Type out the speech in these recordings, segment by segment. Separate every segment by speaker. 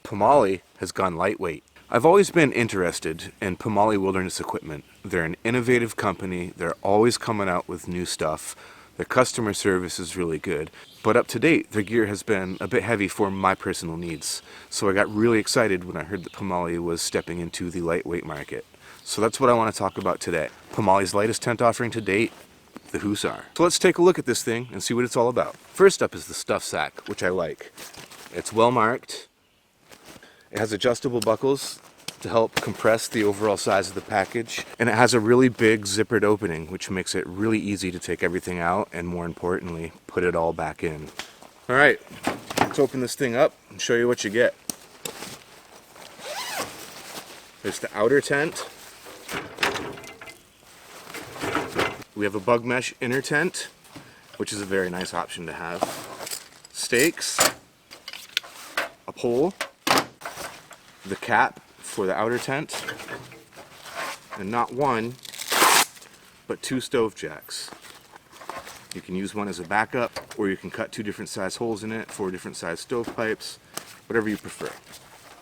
Speaker 1: Pomoly has gone lightweight. I've always been interested in Pomoly wilderness equipment. They're an innovative company. They're always coming out with new stuff. Their customer service is really good. But up to date, their gear has been a bit heavy for my personal needs. So I got really excited when I heard that Pomoly was stepping into the lightweight market. So that's what I want to talk about today. Pomoly's lightest tent offering to date, the Hussar. So let's take a look at this thing and see what it's all about. First up is the stuff sack, which I like. It's well marked. It has adjustable buckles to help compress the overall size of the package. And it has a really big zippered opening, which makes it really easy to take everything out and, more importantly, put it all back in. All right, let's open this thing up and show you what you get. There's the outer tent. We have a bug mesh inner tent, which is a very nice option to have. Stakes, a pole, the cap for the outer tent, and not one, but two stove jacks. You can use one as a backup, or you can cut 2 different size holes in it, 4 different size stovepipes, whatever you prefer.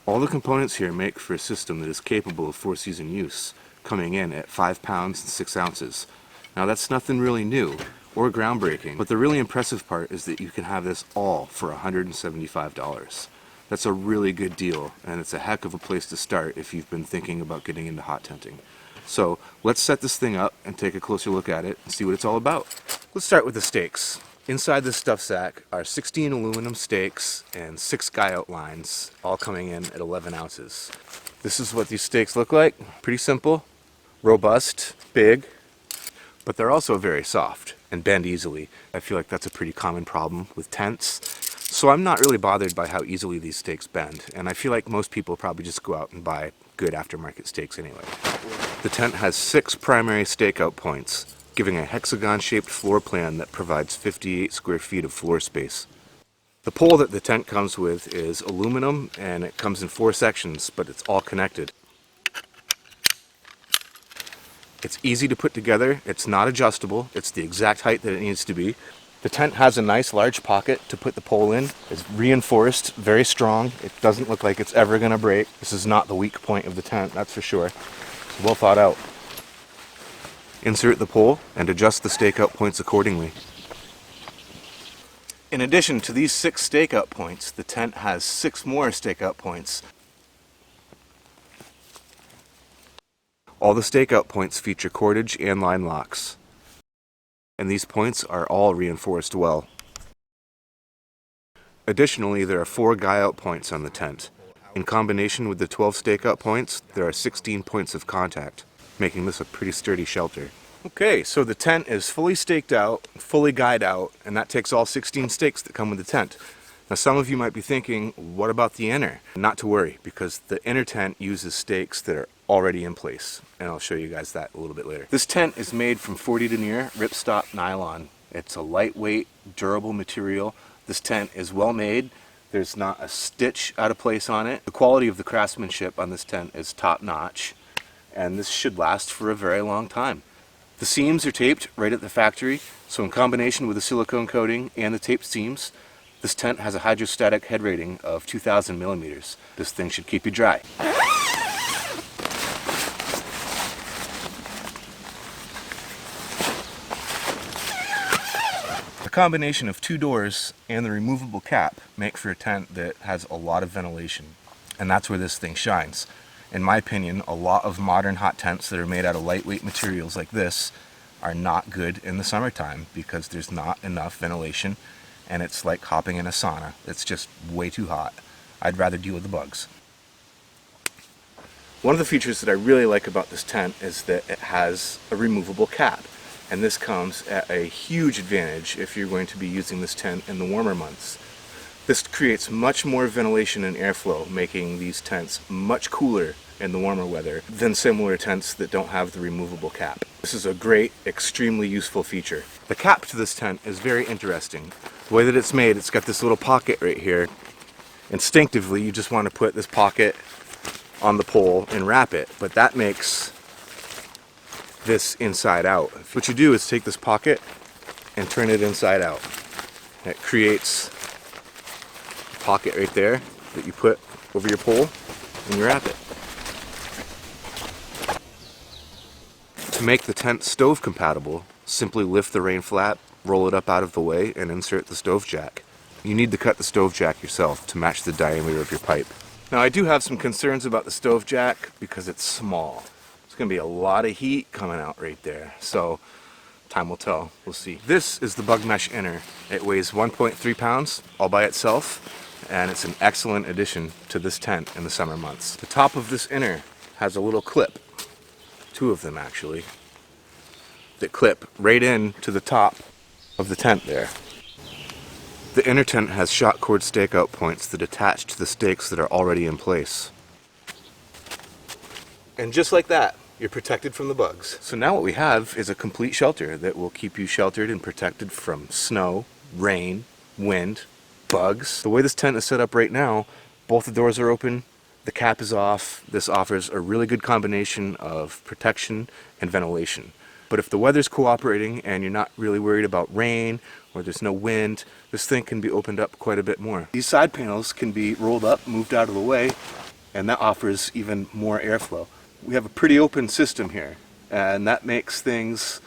Speaker 1: All the components here make for a system that is capable of 4-season use, coming in at 5 pounds and 6 ounces. Now that's nothing really new or groundbreaking, but the really impressive part is that you can have this all for $175. That's a really good deal, and it's a heck of a place to start if you've been thinking about getting into hot tenting. So let's set this thing up and take a closer look at it and see what it's all about. Let's start with the stakes. Inside this stuff sack are 16 aluminum stakes and 6 guy out lines, all coming in at 11 ounces. This is what these stakes look like. Pretty simple, robust, big, but they're also very soft and bend easily. I feel like that's a pretty common problem with tents. So I'm not really bothered by how easily these stakes bend, and I feel like most people probably just go out and buy good aftermarket stakes anyway. The tent has 6 primary stakeout points, giving a hexagon-shaped floor plan that provides 58 square feet of floor space. The pole that the tent comes with is aluminum, and it comes in 4 sections, but it's all connected. It's easy to put together, it's not adjustable, it's the exact height that it needs to be. The tent has a nice large pocket to put the pole in. It's reinforced, very strong. It doesn't look like it's ever going to break. This is not the weak point of the tent, that's for sure. It's well thought out. Insert the pole and adjust the stakeout points accordingly. In addition to these 6 stakeout points, the tent has 6 more stakeout points. All the stakeout points feature cordage and line locks, and these points are all reinforced well. Additionally, there are 4 guy out points on the tent. In combination with the 12 stakeout points, there are 16 points of contact, making this a pretty sturdy shelter. Okay, so the tent is fully staked out, fully guyed out, and that takes all 16 stakes that come with the tent. Now some of you might be thinking, what about the inner? Not to worry, because the inner tent uses stakes that are already in place, and I'll show you guys that a little bit later. This tent is made from 40 denier ripstop nylon. It's a lightweight, durable material. This tent is well made. There's not a stitch out of place on it. The quality of the craftsmanship on this tent is top notch, and this should last for a very long time. The seams are taped right at the factory, so in combination with the silicone coating and the taped seams, this tent has a hydrostatic head rating of 2,000 millimeters. This thing should keep you dry. The combination of 2 doors and the removable cap make for a tent that has a lot of ventilation, and that's where this thing shines. In my opinion, a lot of modern hot tents that are made out of lightweight materials like this are not good in the summertime because there's not enough ventilation, and it's like hopping in a sauna. It's just way too hot. I'd rather deal with the bugs. One of the features that I really like about this tent is that it has a removable cap. And this comes at a huge advantage if you're going to be using this tent in the warmer months. This creates much more ventilation and airflow, making these tents much cooler in the warmer weather than similar tents that don't have the removable cap. This is a great, extremely useful feature. The cap to this tent is very interesting. The way that it's made, it's got this little pocket right here. Instinctively, you just want to put this pocket on the pole and wrap it, but that makes this inside out. What you do is take this pocket and turn it inside out. It creates a pocket right there that you put over your pole and you wrap it. To make the tent stove compatible, simply lift the rain flap, roll it up out of the way, and insert the stove jack. You need to cut the stove jack yourself to match the diameter of your pipe. Now I do have some concerns about the stove jack because it's small. There's going to be a lot of heat coming out right there, so time will tell. We'll see. This is the bug mesh inner. It weighs 1.3 pounds all by itself, and it's an excellent addition to this tent in the summer months. The top of this inner has a little clip, 2 of them actually, that clip right in to the top of the tent there. The inner tent has shot cord stakeout points that attach to the stakes that are already in place. And just like that, you're protected from the bugs. So now what we have is a complete shelter that will keep you sheltered and protected from snow, rain, wind, bugs. The way this tent is set up right now, both the doors are open, the cap is off. This offers a really good combination of protection and ventilation. But if the weather's cooperating and you're not really worried about rain or there's no wind, this thing can be opened up quite a bit more. These side panels can be rolled up, moved out of the way, and that offers even more airflow. We have a pretty open system here, and that makes things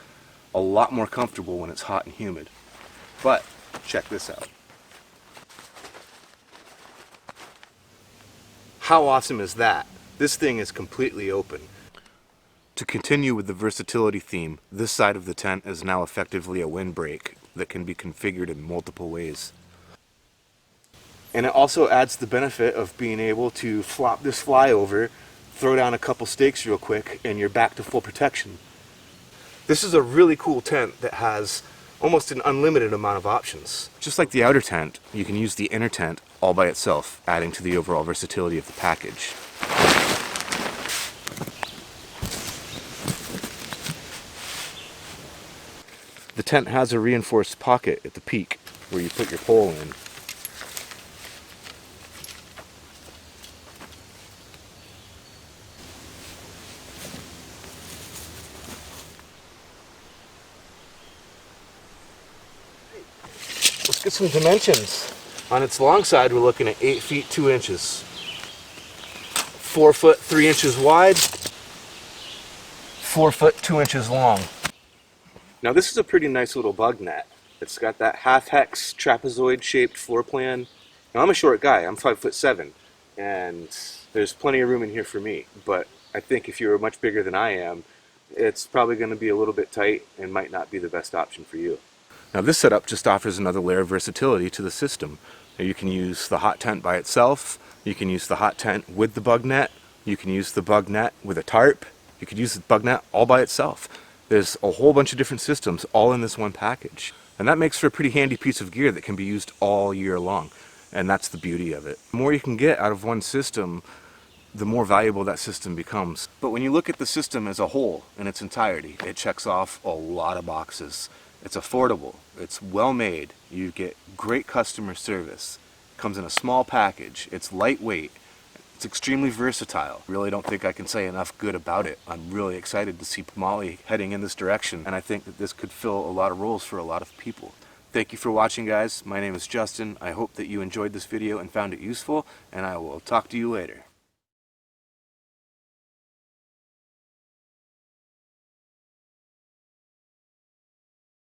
Speaker 1: a lot more comfortable when it's hot and humid. But check this out. How awesome is that? This thing is completely open. To continue with the versatility theme, this side of the tent is now effectively a windbreak that can be configured in multiple ways. And it also adds the benefit of being able to flop this flyover, throw down a couple stakes real quick, and you're back to full protection. This is a really cool tent that has almost an unlimited amount of options. Just like the outer tent, you can use the inner tent all by itself, adding to the overall versatility of the package. The tent has a reinforced pocket at the peak where you put your pole in. Let's get some dimensions. On its long side, we're looking at 8 feet 2 inches, 4 foot 3 inches wide, 4 foot 2 inches long. Now this is a pretty nice little bug net. It's got that half-hex trapezoid shaped floor plan. Now I'm a short guy, I'm 5'7", and there's plenty of room in here for me. But I think if you're much bigger than I am, it's probably going to be a little bit tight and might not be the best option for you. Now this setup just offers another layer of versatility to the system. Now you can use the hot tent by itself, you can use the hot tent with the bug net, you can use the bug net with a tarp, you could use the bug net all by itself. There's a whole bunch of different systems all in this one package. And that makes for a pretty handy piece of gear that can be used all year long. And that's the beauty of it. The more you can get out of one system, the more valuable that system becomes. But when you look at the system as a whole, in its entirety, it checks off a lot of boxes. It's affordable, it's well made, you get great customer service, it comes in a small package, it's lightweight, it's extremely versatile. Really don't think I can say enough good about it. I'm really excited to see Pomoly heading in this direction, and I think that this could fill a lot of roles for a lot of people. Thank you for watching, guys. My name is Justin. I hope that you enjoyed this video and found it useful, and I will talk to you later.